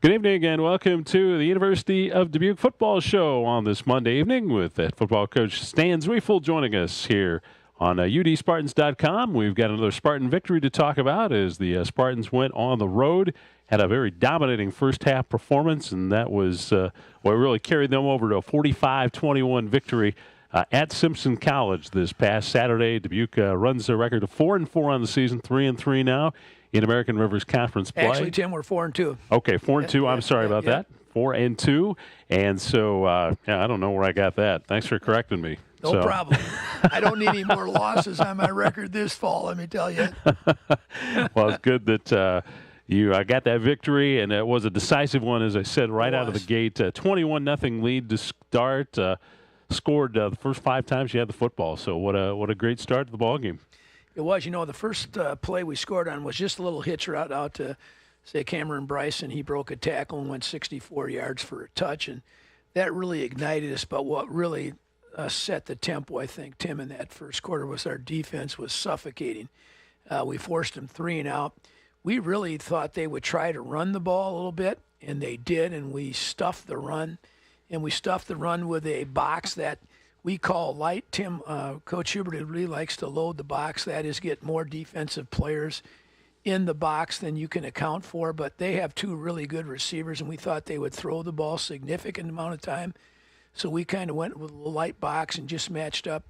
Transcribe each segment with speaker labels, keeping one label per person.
Speaker 1: Good evening again. Welcome to the University of Dubuque football show on this Monday evening with head football coach Stan Zwiefel joining us here on UDSpartans.com. We've got another Spartan victory to talk about as the Spartans went on the road, had a very dominating first half performance, and that was what really carried them over to a 45-21 victory at Simpson College this past Saturday. Dubuque runs their record to 4-4 on the season, 3-3 now in American Rivers Conference play.
Speaker 2: Actually, Tim, we're 4-2.
Speaker 1: Okay, 4-2. I'm sorry about that. 4-2, and so I don't know where I got that. Thanks for correcting me.
Speaker 2: No problem. I don't need any more losses on my record this fall, let me tell you.
Speaker 1: Well, it's good that you got that victory, and it was a decisive one, as I said, right out of the gate. 21-0 lead to start. Scored the first 5 times you had the football. So what a great start to the ball game.
Speaker 2: It was. The first play we scored on was just a little hitch route out to, say, Cameron Bryson. He broke a tackle and went 64 yards for a touch, and that really ignited us. But what really set the tempo, I think, Tim, in that first quarter was our defense was suffocating. We forced them 3 and out. We really thought they would try to run the ball a little bit, and they did, and we stuffed the run. And we stuffed the run with a box that we call light. Tim, Coach Hubert really likes to load the box. That is, get more defensive players in the box than you can account for. But they have 2 really good receivers, and we thought they would throw the ball significant amount of time. So we kind of went with a light box and just matched up.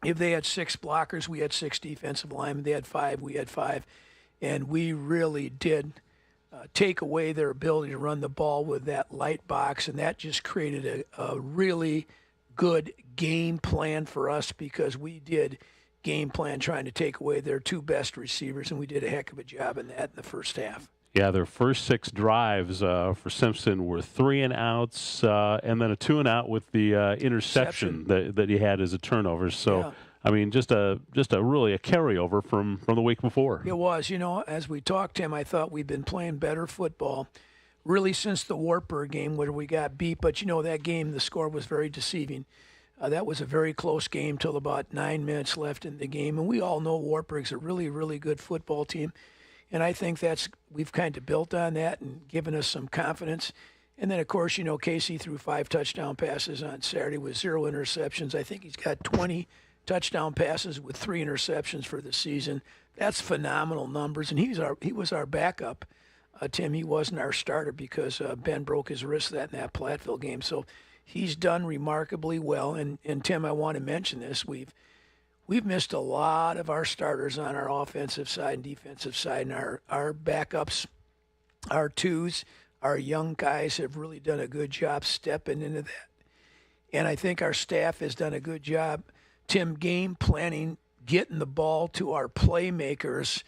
Speaker 2: If they had 6 blockers, we had 6 defensive linemen. They had 5, we had 5. And we really did take away their ability to run the ball with that light box, and that just created a really good game plan for us because we did game plan trying to take away their 2 best receivers, and we did a heck of a job in that in the first half.
Speaker 1: Yeah, their first 6 drives for Simpson were 3 and outs, and then a 2 and out with the interception that he had as a turnover. So. Yeah. I mean, just a really a carryover from the week before.
Speaker 2: It was. As we talked, Tim, I thought we'd been playing better football really since the Wartburg game where we got beat. But, that game, the score was very deceiving. That was a very close game till about 9 minutes left in the game. And we all know Wartburg's a really, really good football team. And I think we've kind of built on that and given us some confidence. And then, of course, Casey threw 5 touchdown passes on Saturday with 0 interceptions. I think he's got 20 touchdown passes with 3 interceptions for the season. That's phenomenal numbers, and he was our backup. Tim, he wasn't our starter because Ben broke his wrist in that Platteville game. So he's done remarkably well. And Tim, I want to mention this: we've missed a lot of our starters on our offensive side and defensive side, and our backups, our 2s, our young guys have really done a good job stepping into that. And I think our staff has done a good job, Tim, game planning, getting the ball to our playmakers.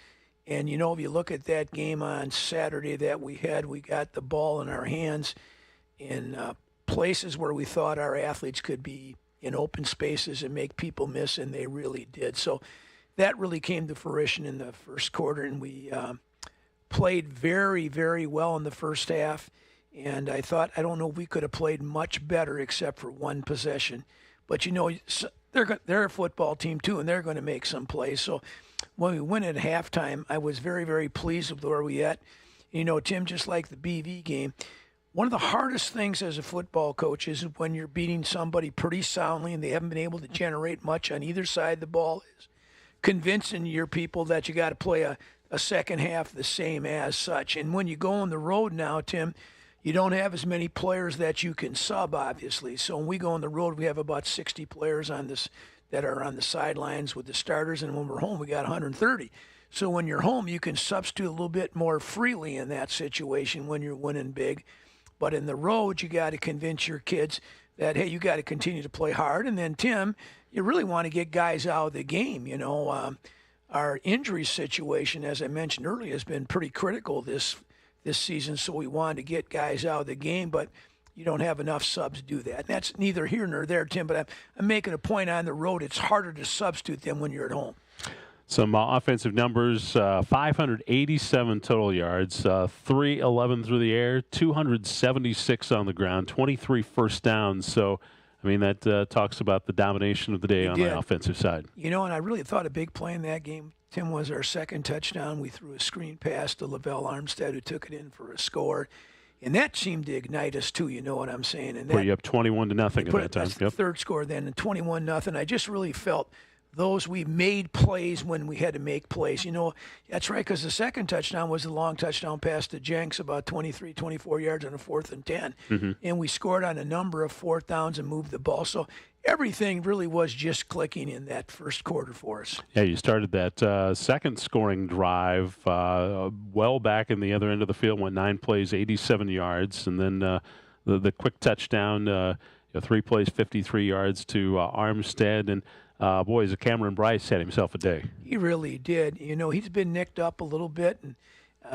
Speaker 2: And, if you look at that game on Saturday that we got the ball in our hands in places where we thought our athletes could be in open spaces and make people miss, and they really did. So that really came to fruition in the first quarter, and we played very, very well in the first half. And I don't know if we could have played much better except for 1 possession. But, they're a football team, too, and they're going to make some plays. So when we went at halftime, I was very, very pleased with where we at. Tim, just like the BV game, one of the hardest things as a football coach is when you're beating somebody pretty soundly and they haven't been able to generate much on either side of the ball, is convincing your people that you got to play a second half the same as such. And when you go on the road now, Tim, you don't have as many players that you can sub, obviously. So when we go on the road, we have about 60 players on this that are on the sidelines with the starters, and when we're home, we got 130. So when you're home, you can substitute a little bit more freely in that situation when you're winning big. But in the road, you got to convince your kids that, hey, you got to continue to play hard. And then, Tim, you really want to get guys out of the game. Our injury situation, as I mentioned earlier, has been pretty critical this season, so we wanted to get guys out of the game, but you don't have enough subs to do that. And that's neither here nor there, Tim, but I'm making a point on the road. It's harder to substitute them when you're at home.
Speaker 1: Some offensive numbers, 587 total yards, 311 through the air, 276 on the ground, 23 first downs. So, that talks about the domination of the day on the offensive side.
Speaker 2: And I really thought a big play in that game, Tim, was our second touchdown. We threw a screen pass to Lavelle Armstead, who took it in for a score. And that seemed to ignite us too, you know what I'm saying? And
Speaker 1: Were
Speaker 2: that
Speaker 1: you up 21-0 at that time?
Speaker 2: that's the third score then, and 21-0. I just really felt we made plays when we had to make plays. You know, that's right, because the second touchdown was a long touchdown pass to Jenks, about 23, 24 yards on a 4th and 10. And we scored on a number of 4th downs and moved the ball. So everything really was just clicking in that first quarter for us.
Speaker 1: Yeah, you started that second scoring drive well back in the other end of the field, went 9 plays, 87 yards, and then the quick touchdown, 3 plays, 53 yards to Armstead. And boys, Cameron Bryce had himself a day.
Speaker 2: He really did. You know, he's been nicked up a little bit, and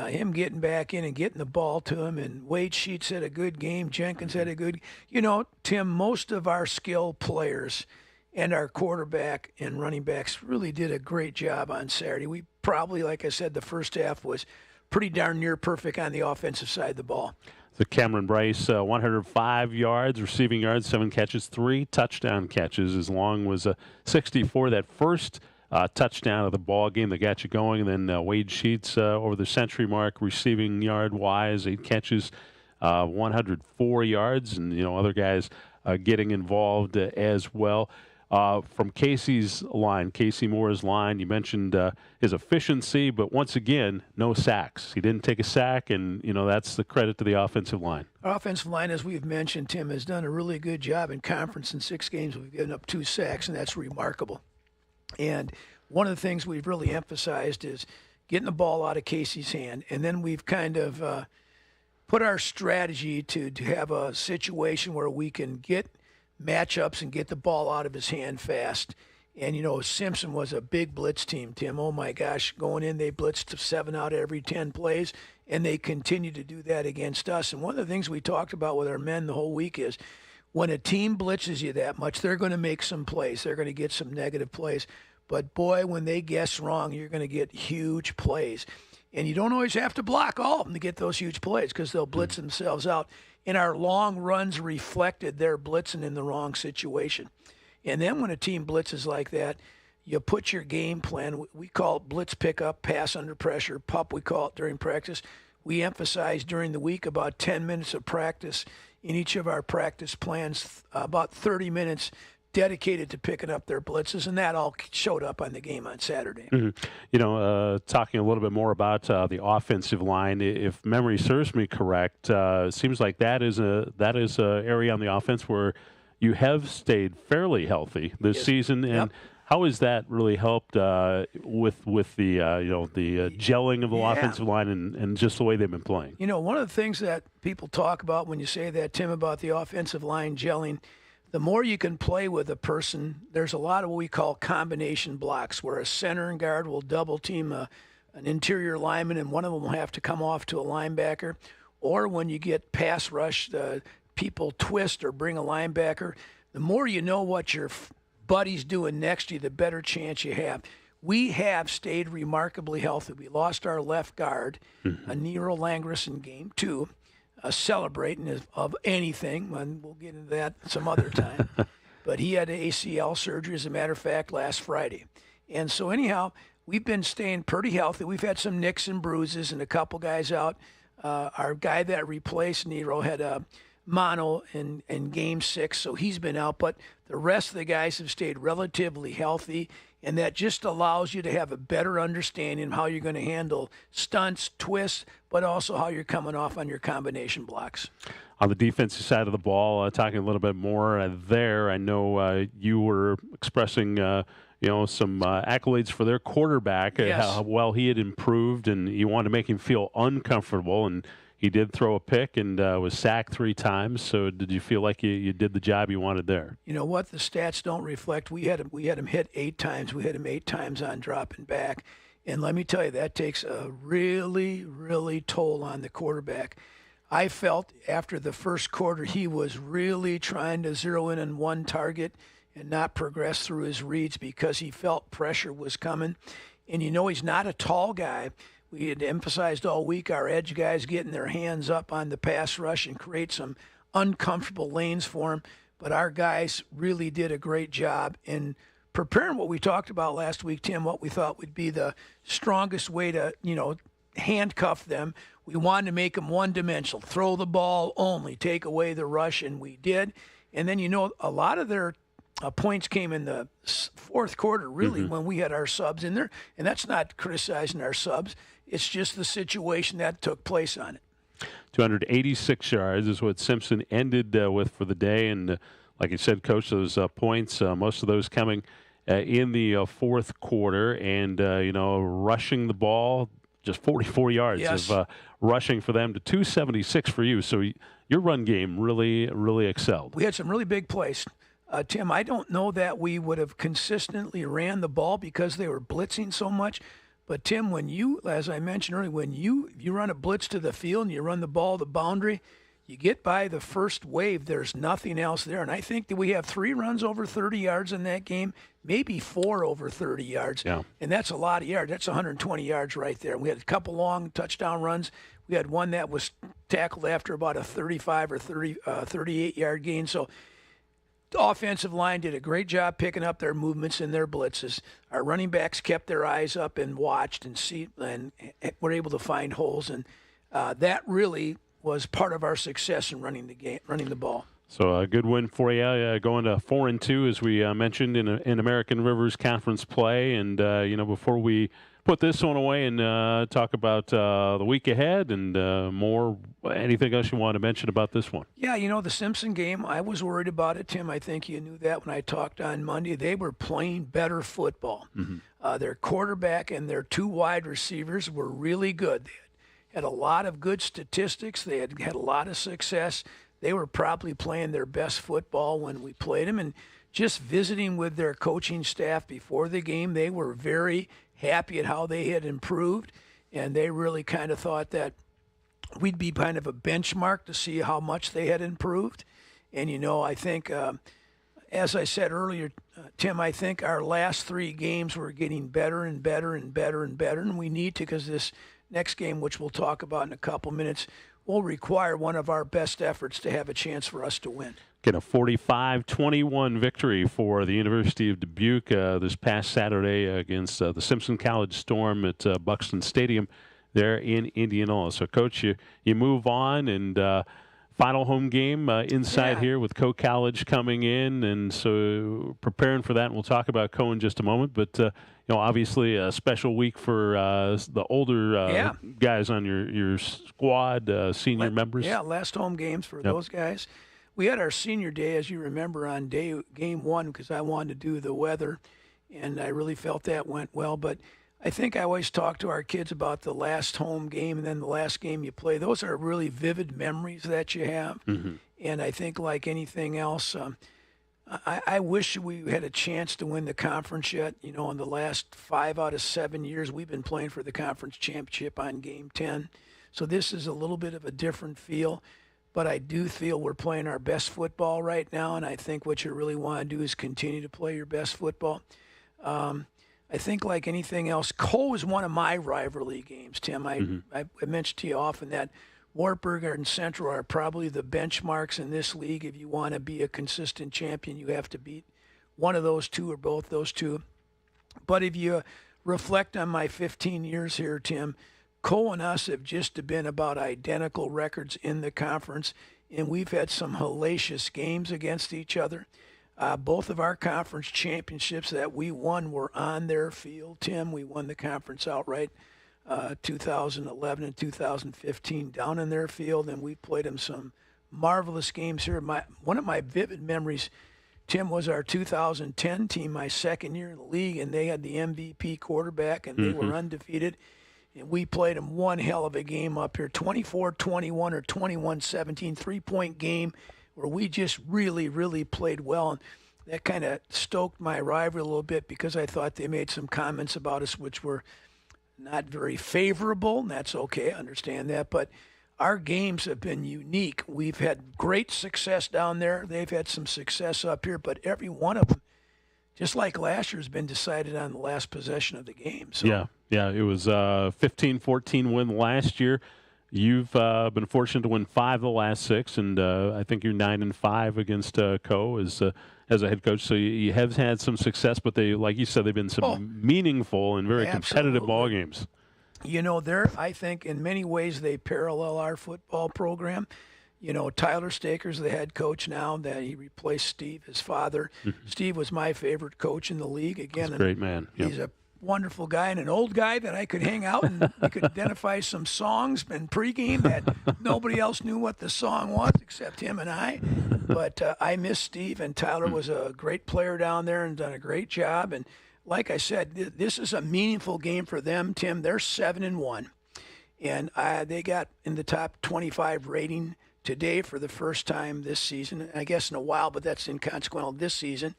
Speaker 2: him getting back in and getting the ball to him, and Wade Sheets had a good game. Jenkins had a good. You know, Tim, most of our skill players and our quarterback and running backs really did a great job on Saturday. We probably, like I said, the first half was pretty darn near perfect on the offensive side of the ball.
Speaker 1: So Cameron Bryce, 105 yards, receiving yards, 7 catches, 3 touchdown catches. His long was 64. That first touchdown of the ball game that got you going. And then Wade Sheets over the century mark, receiving yard wise, 8 catches, 104 yards, and other guys getting involved as well. From Casey Moore's line, you mentioned his efficiency, but once again, no sacks. He didn't take a sack, and that's the credit to the offensive line.
Speaker 2: Our offensive line, as we've mentioned, Tim, has done a really good job in conference. In 6 games, we've given up 2 sacks, and that's remarkable. And one of the things we've really emphasized is getting the ball out of Casey's hand, and then we've kind of put our strategy to have a situation where we can get matchups and get the ball out of his hand fast. And, Simpson was a big blitz team, Tim. Oh, my gosh. Going in, they blitzed 7 out of every 10 plays, and they continue to do that against us. And one of the things we talked about with our men the whole week is when a team blitzes you that much, they're going to make some plays. They're going to get some negative plays. But, boy, when they guess wrong, you're going to get huge plays. And you don't always have to block all of them to get those huge plays because they'll blitz themselves out. And our long runs reflected their blitzing in the wrong situation. And then when a team blitzes like that, you put your game plan. We call it blitz pickup, pass under pressure, PUP we call it during practice. We emphasize during the week about 10 minutes of practice in each of our practice plans, about 30 minutes dedicated to picking up their blitzes, and that all showed up on the game on Saturday.
Speaker 1: Talking a little bit more about the offensive line, if memory serves me correct, it seems like that is a area on the offense where you have stayed fairly healthy this season, and
Speaker 2: Yep.
Speaker 1: how has that really helped with the gelling of the offensive line and just the way they've been playing?
Speaker 2: One of the things that people talk about when you say that, Tim, about the offensive line gelling, the more you can play with a person, there's a lot of what we call combination blocks, where a center and guard will double team an interior lineman, and one of them will have to come off to a linebacker. Or when you get pass rush, people twist or bring a linebacker. The more you know what your buddy's doing next to you, the better chance you have. We have stayed remarkably healthy. We lost our left guard, Nero Langris, in game 2. Celebrating of anything, and we'll get into that some other time. But he had ACL surgery, as a matter of fact, last Friday. And so anyhow, we've been staying pretty healthy. We've had some nicks and bruises and a couple guys out. Our guy that replaced Nero had a mono in game 6, so he's been out. But the rest of the guys have stayed relatively healthy, and that just allows you to have a better understanding of how you're going to handle stunts, twists, but also how you're coming off on your combination blocks.
Speaker 1: On the defensive side of the ball, talking a little bit more there, I know you were expressing some accolades for their quarterback, how well he had improved, and you wanted to make him feel uncomfortable, and he did throw a pick and was sacked 3 times. So did you feel like you did the job you wanted there?
Speaker 2: You know what? The stats don't reflect. We had him hit 8 times. We hit him 8 times on dropping back. And let me tell you, that takes a really, really toll on the quarterback. I felt after the first quarter he was really trying to zero in on one target and not progress through his reads because he felt pressure was coming. And he's not a tall guy. We had emphasized all week our edge guys getting their hands up on the pass rush and create some uncomfortable lanes for him. But our guys really did a great job in preparing what we talked about last week, Tim, what we thought would be the strongest way to, handcuff them. We wanted to make them one-dimensional, throw the ball only, take away the rush, and we did. And then, a lot of their points came in the fourth quarter, really, when we had our subs in there. And that's not criticizing our subs. It's just the situation that took place on it.
Speaker 1: 286 yards is what Simpson ended with for the day. And like you said, Coach, those points, most of those coming in the fourth quarter. And, rushing the ball, just 44 yards of rushing for them to 276 for you. So your run game really, really excelled.
Speaker 2: We had some really big plays. Tim, I don't know that we would have consistently ran the ball because they were blitzing so much. But, Tim, when you, as I mentioned earlier, when you run a blitz to the field and you run the ball the boundary, you get by the first wave, there's nothing else there. And I think that we have 3 runs over 30 yards in that game, maybe 4 over 30 yards.
Speaker 1: Yeah.
Speaker 2: And that's a lot of yards. That's 120 yards right there. We had a couple long touchdown runs. We had one that was tackled after about a 35 or 38-yard gain. So the offensive line did a great job picking up their movements and their blitzes. Our running backs kept their eyes up and watched and were able to find holes. And that really was part of our success in running the ball.
Speaker 1: So a good win for you, going to 4-2 as we mentioned in American Rivers Conference play. And before we put this one away and talk about the week ahead and more, anything else you want to mention about this one?
Speaker 2: Yeah, the Simpson game, I was worried about it, Tim. I think you knew that when I talked on Monday. They were playing better football. Their quarterback and their 2 wide receivers were really good. They had a lot of good statistics. They had a lot of success. They were probably playing their best football when we played them. And just visiting with their coaching staff before the game, they were very happy at how they had improved. And they really kind of thought that we'd be kind of a benchmark to see how much they had improved. And, I think, as I said earlier, Tim, I think our last 3 games were getting better and better and better and better. And we need to, because this next game, which we'll talk about in a couple minutes, will require one of our best efforts to have a chance for us to win.
Speaker 1: Get a 45-21 victory for the University of Dubuque this past Saturday against the Simpson College Storm at Buxton Stadium there in Indianola. So, Coach, you move on, and final home game inside here with Coe College coming in, and so preparing for that. And we'll talk about Coe in just a moment, but obviously a special week for the older guys on your squad, senior members.
Speaker 2: Yeah, last home games for those guys. We had our senior day, as you remember, on game 1 because I wanted to do the weather, and I really felt that went well. But I think I always talk to our kids about the last home game and then the last game you play. Those are really vivid memories that you have. And I think like anything else, I wish we had a chance to win the conference yet. In the last 5 out of 7 years, we've been playing for the conference championship on game 10. So this is a little bit of a different feel. But I do feel we're playing our best football right now, and I think what you really want to do is continue to play your best football. I think like anything else, Coe is one of my rivalry games, Tim. I mentioned to you often that Wartburg and Central are probably the benchmarks in this league. If you want to be a consistent champion, you have to beat one of those 2 or both those 2. But if you reflect on my 15 years here, Tim, Coe and us have just been about identical records in the conference, and we've had some hellacious games against each other. Both of our conference championships that we won were on their field, Tim. We won the conference outright 2011 and 2015 down in their field, and we played them some marvelous games here. One of my vivid memories, Tim, was our 2010 team, my second year in the league, and they had the MVP quarterback, and they were undefeated. And we played them one hell of a game up here, 24-21 or 21-17, 3-point game where we just really, really played well. And that kind of stoked my rivalry a little bit because I thought they made some comments about us which were not very favorable, and that's okay, I understand that. But our games have been unique. We've had great success down there. They've had some success up here, but every one of them, just like last year, has been decided on the last possession of the game. So.
Speaker 1: Yeah, it was a 15-14 win last year. You've been fortunate to win 5 of the last 6, and I think you're 9-5 against Coe as a head coach. So you have had some success, but they, like you said, they've been some meaningful and very competitive ball games.
Speaker 2: I think in many ways they parallel our football program. Tyler Staker's the head coach now. That he replaced Steve, his father. Steve was my favorite coach in the league. Again,
Speaker 1: He's a great man. Yep.
Speaker 2: He's a wonderful guy and an old guy that I could hang out and we could identify some songs in pregame that nobody else knew what the song was except him and I. But I miss Steve, and Tyler was a great player down there and done a great job. And like I said, this is a meaningful game for them, Tim. They're 7-1, and they got in the top 25 rating today for the first time this season. I guess in a while, but that's inconsequential this season.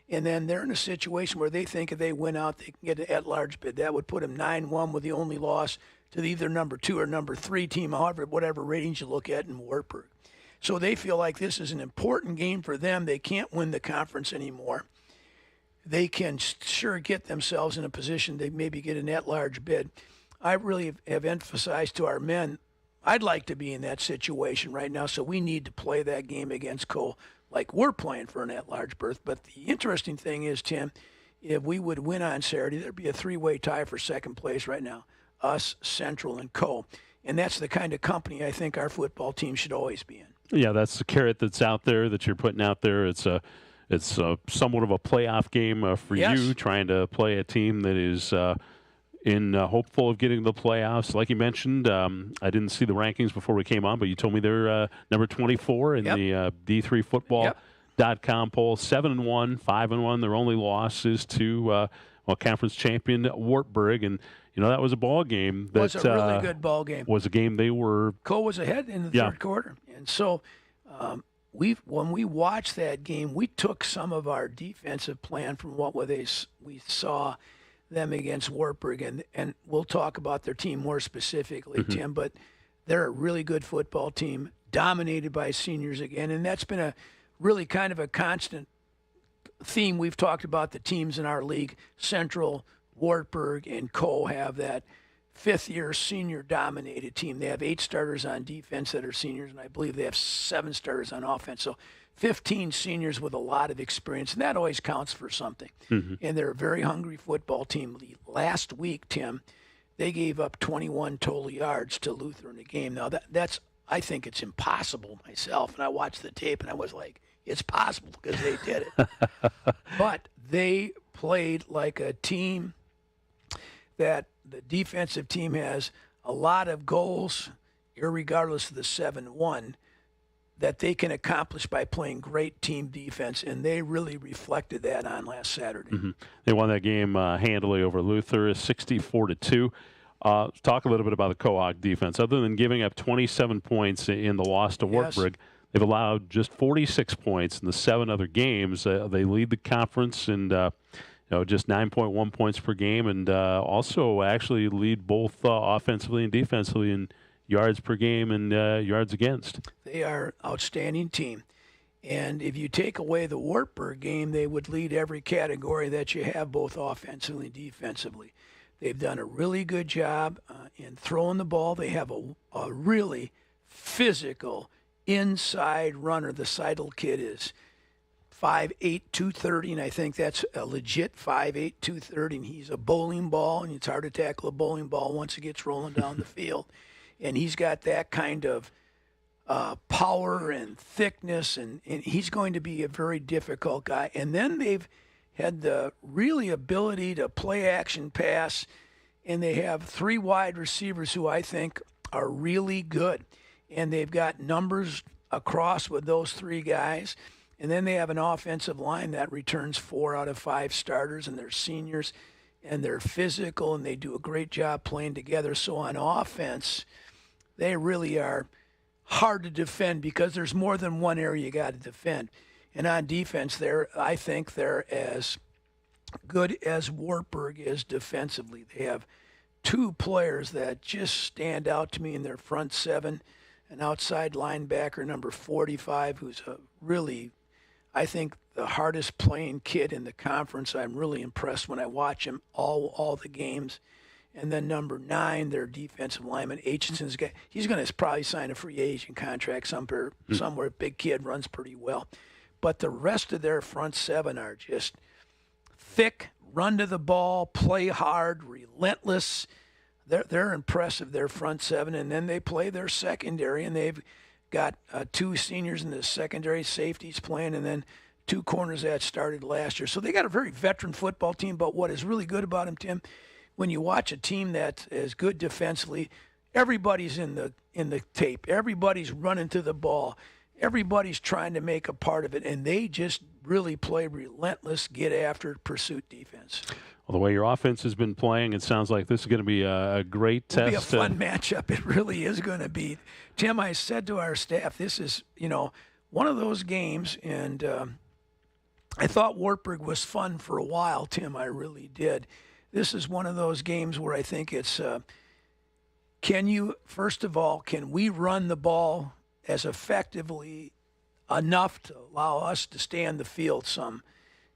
Speaker 2: And then they're in a situation where they think if they win out, they can get an at-large bid. That would put them 9-1 with the only loss to either number 2 or number 3 team, however, whatever ratings you look at in Wartburg. So they feel like this is an important game for them. They can't win the conference anymore. They can sure get themselves in a position they maybe get an at-large bid. I really have emphasized to our men, I'd like to be in that situation right now, so we need to play that game against Cole like we're playing for an at-large berth. But the interesting thing is, Tim, if we would win on Saturday, there'd be a 3-way tie for second place right now, us, Central, and Cole. And that's the kind of company I think our football team should always be in.
Speaker 1: Yeah, that's the carrot that's out there that you're putting out there. It's somewhat of a playoff game for you, trying to play a team that is hopeful of getting to the playoffs. Like you mentioned, I didn't see the rankings before we came on, but you told me they're number 24 in the D3 Football.com poll. 7-1, 5-1. Their only loss is to conference champion Wartburg, and that was a ball game. That
Speaker 2: was a really good ball game.
Speaker 1: Was a game they were.
Speaker 2: Cole was ahead in the third quarter, and so when we watched that game, we took some of our defensive plan from what we saw them against Wartburg, and we'll talk about their team more specifically, Tim. But they're a really good football team, dominated by seniors again, and that's been a really kind of a constant theme. We've talked about the teams in our league. Central, Wartburg, and Cole have that fifth-year senior-dominated team. They have 8 starters on defense that are seniors, and I believe they have 7 starters on offense. So 15 seniors with a lot of experience, and that always counts for something. And they're a very hungry football team. Last week, Tim, they gave up 21 total yards to Luther in the game. Now, that's I think it's impossible myself, and I watched the tape, and I was like, it's possible because they did it. But they played like a team that the defensive team has a lot of goals, irregardless of the 7-1, that they can accomplish by playing great team defense, and they really reflected that on last Saturday.
Speaker 1: They won that game handily over Luther, 64-2. Talk a little bit about the Cohog defense. Other than giving up 27 points in the loss to Wartburg, they've allowed just 46 points in the 7 other games. They lead the conference and just 9.1 points per game, and also actually lead both offensively and defensively in yards per game and yards against.
Speaker 2: They are an outstanding team. And if you take away the Wartburg game, they would lead every category that you have, both offensively and defensively. They've done a really good job in throwing the ball. They have a really physical inside runner. The Seidel kid is 5'8", 230, and I think that's a legit 5'8", 230. And he's a bowling ball, and it's hard to tackle a bowling ball once it gets rolling down the field. And he's got that kind of power and thickness, and he's going to be a very difficult guy. And then they've had the really ability to play action pass, and they have 3 wide receivers who I think are really good. And they've got numbers across with those 3 guys. And then they have an offensive line that returns 4 out of 5 starters, and they're seniors, and they're physical, and they do a great job playing together. So on offense, they really are hard to defend because there's more than one area you got to defend. And on defense, I think they're as good as Wartburg is defensively. They have 2 players that just stand out to me in their front 7, an outside linebacker, number 45, who's a really, I think, the hardest playing kid in the conference. I'm really impressed when I watch him all the games. And then number 9, their defensive lineman, Aitchison's guy. He's going to probably sign a free agent contract somewhere. Big kid, runs pretty well. But the rest of their front 7 are just thick, run to the ball, play hard, relentless. they're impressive, their front seven, and then they play their secondary, and they've got two seniors in the secondary safeties playing, and then two corners that started last year. So they got a very veteran football team, but what is really good about them, Tim, when you watch a team that is good defensively, everybody's in the tape. Everybody's running to the ball. Everybody's trying to make a part of it, and they just really play relentless, get after pursuit defense.
Speaker 1: Well, the way your offense has been playing, it sounds like this is going to be a great test.
Speaker 2: It'll be a fun matchup. It really is going to be. Tim, I said to our staff, this is, one of those games, and I thought Wartburg was fun for a while, Tim. I really did. This is one of those games where I think it's, can we run the ball as effectively enough to allow us to stay on the field some?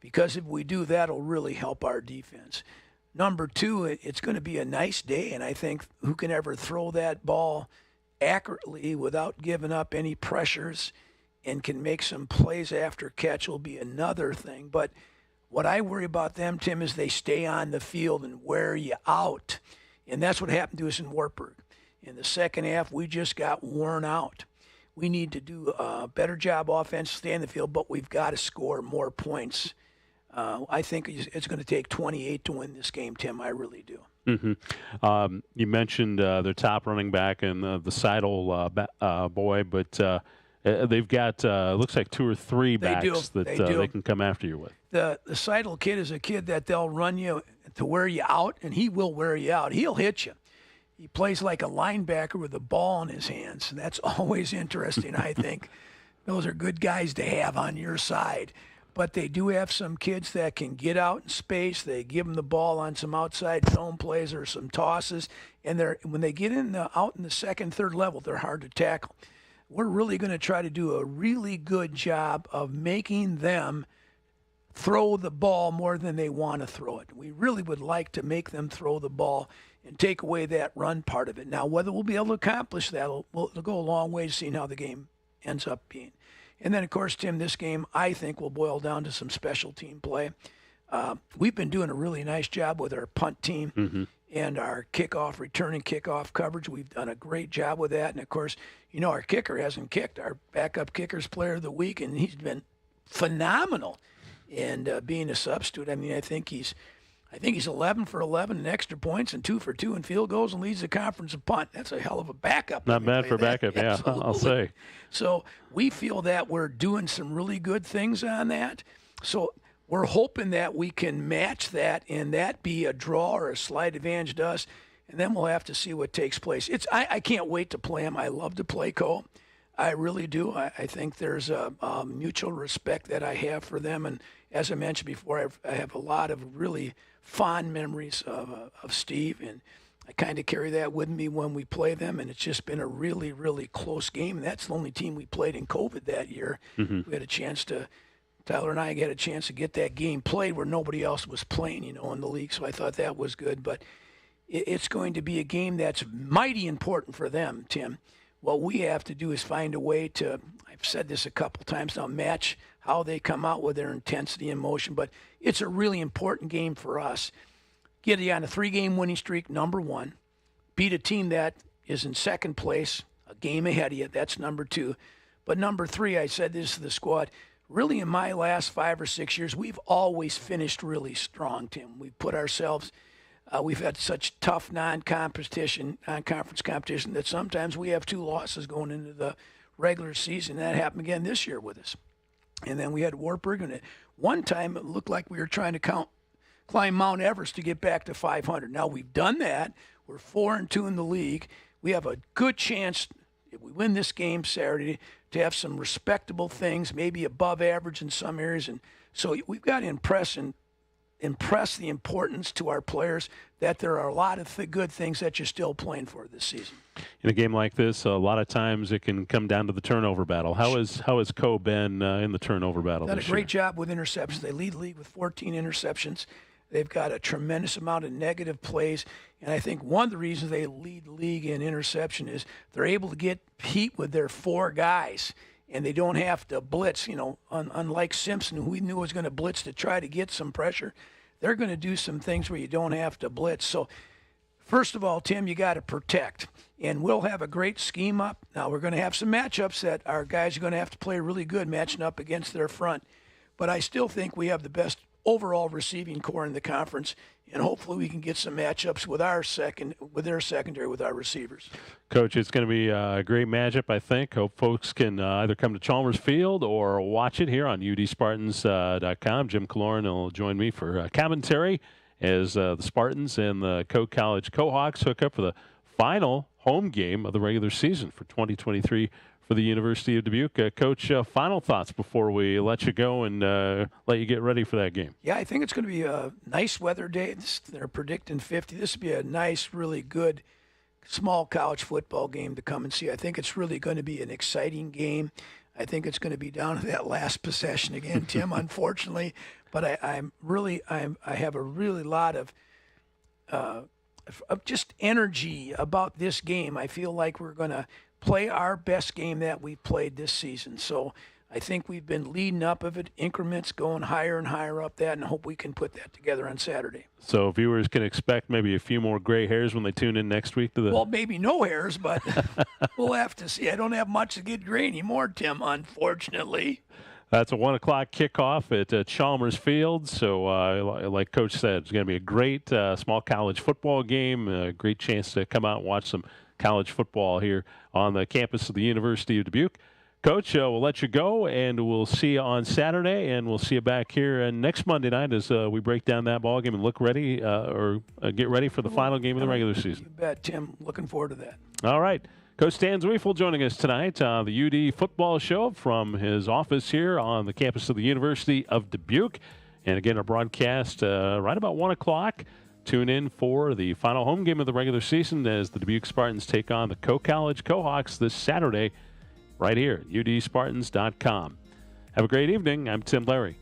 Speaker 2: Because if we do, that'll really help our defense. Number two, it's going to be a nice day, and I think who can ever throw that ball accurately without giving up any pressures and can make some plays after catch will be another thing. But what I worry about them, Tim, is they stay on the field and wear you out. And that's what happened to us in Wartburg. In the second half, we just got worn out. We need to do a better job offense, stay in the field, but we've got to score more points. I think it's going to take 28 to win this game, Tim. I really do.
Speaker 1: Mm-hmm. You mentioned their top running back and the Seidel boy, but they've got looks like two or three backs that they can come after you with.
Speaker 2: The Seidel kid is a kid that they'll run you to wear you out, and he will wear you out. He'll hit you. He plays like a linebacker with a ball in his hands, and that's always interesting, I think. Those are good guys to have on your side. But they do have some kids that can get out in space. They give them the ball on some outside zone plays or some tosses. And when they get out in the second, third level, they're hard to tackle. We're really going to try to do a really good job of making them throw the ball more than they want to throw it. We really would like to make them throw the ball and take away that run part of it. Now, whether we'll be able to accomplish that, it'll go a long way to seeing how the game ends up being. And then, of course, Tim, this game, I think, will boil down to some special team play. We've been doing a really nice job with our punt team and our returning kickoff coverage. We've done a great job with that. And, of course, our kicker hasn't kicked. Our backup kicker's player of the week, and he's been phenomenal in being a substitute. I mean, I think he's 11 for 11 in extra points and 2 for 2 in field goals and leads the conference in punt. That's a hell of a backup.
Speaker 1: Not bad for backup, yeah, I'll say.
Speaker 2: So we feel that we're doing some really good things on that. So we're hoping that we can match that and that be a draw or a slight advantage to us, and then we'll have to see what takes place. I can't wait to play them. I love to play Cole. I really do. I think there's a mutual respect that I have for them. And as I mentioned before, I have a lot of really fond memories of Steve, and I kind of carry that with me when we play them, and it's just been a really, really close game. And that's the only team we played in COVID that year. We had a chance Tyler and I had a chance to get that game played where nobody else was playing, in the league. So I thought that was good. But it's going to be a game that's mighty important for them, Tim. What we have to do is find a way to, I've said this a couple times now, match how they come out with their intensity and motion. But it's a really important game for us. Get you on a 3-game winning streak, number one. Beat a team that is in second place, a game ahead of you. That's number 2. But number 3, I said this to the squad, really in my last 5 or 6 years, we've always finished really strong, Tim. We put ourselves, we've had such tough non-conference competition that sometimes we have 2 losses going into the regular season. That happened again this year with us. And then we had Wartburg, and at one time it looked like we were trying to climb Mount Everest to get back to 500. Now we've done that. We're 4-2 in the league. We have a good chance, if we win this game Saturday, to have some respectable things, maybe above average in some areas. And so we've got to impress the importance to our players that there are a lot of good things that you're still playing for this season.
Speaker 1: In a game like this, a lot of times it can come down to the turnover battle. How has Co been in the turnover battle
Speaker 2: Done
Speaker 1: this
Speaker 2: a great
Speaker 1: year?
Speaker 2: job with interceptions. They lead the league with 14 interceptions. They've got a tremendous amount of negative plays, and I think one of the reasons they lead the league in interception is they're able to get heat with their 4 guys, and they don't have to blitz. Unlike Simpson, who we knew was going to blitz to try to get some pressure, they're going to do some things where you don't have to blitz. So First of all, Tim, you got to protect. And we'll have a great scheme up. Now, we're going to have some matchups that our guys are going to have to play really good matching up against their front. But I still think we have the best overall receiving core in the conference, and hopefully we can get some matchups with their secondary, with our receivers.
Speaker 1: Coach, it's going to be a great matchup, I think. Hope folks can either come to Chalmers Field or watch it here on udspartans.com. Jim Kaloran will join me for commentary as the Spartans and the College Cohawks hook up for the final home game of the regular season for 2023 for the University of Dubuque. Coach, final thoughts before we let you go and let you get ready for that game.
Speaker 2: Yeah, I think it's going to be a nice weather day. They're predicting 50. This will be a nice, really good small college football game to come and see. I think it's really going to be an exciting game. I think it's going to be down to that last possession again, Tim, unfortunately. But I have a really lot of just energy about this game. I feel like we're going to play our best game that we've played this season. So I think we've been leading up of it, increments going higher and higher up that, and hope we can put that together on Saturday.
Speaker 1: So viewers can expect maybe a few more gray hairs when they tune in next week to the.
Speaker 2: Well, maybe no hairs, but we'll have to see. I don't have much to get gray anymore, Tim, unfortunately.
Speaker 1: That's a 1 o'clock kickoff at Chalmers Field. So, like Coach said, it's going to be a great small college football game. A great chance to come out and watch some college football here on the campus of the University of Dubuque. Coach, we'll let you go, and we'll see you on Saturday, and we'll see you back here next Monday night as we break down that ball game and look ready get ready for the final game of the regular season.
Speaker 2: You bet, Tim. Looking forward to that.
Speaker 1: All right. Coach Stan Zwiefel joining us tonight on the UD Football Show from his office here on the campus of the University of Dubuque. And again, our broadcast right about 1 o'clock. Tune in for the final home game of the regular season as the Dubuque Spartans take on the College Cohawks this Saturday right here at udspartans.com. Have a great evening. I'm Tim Larry.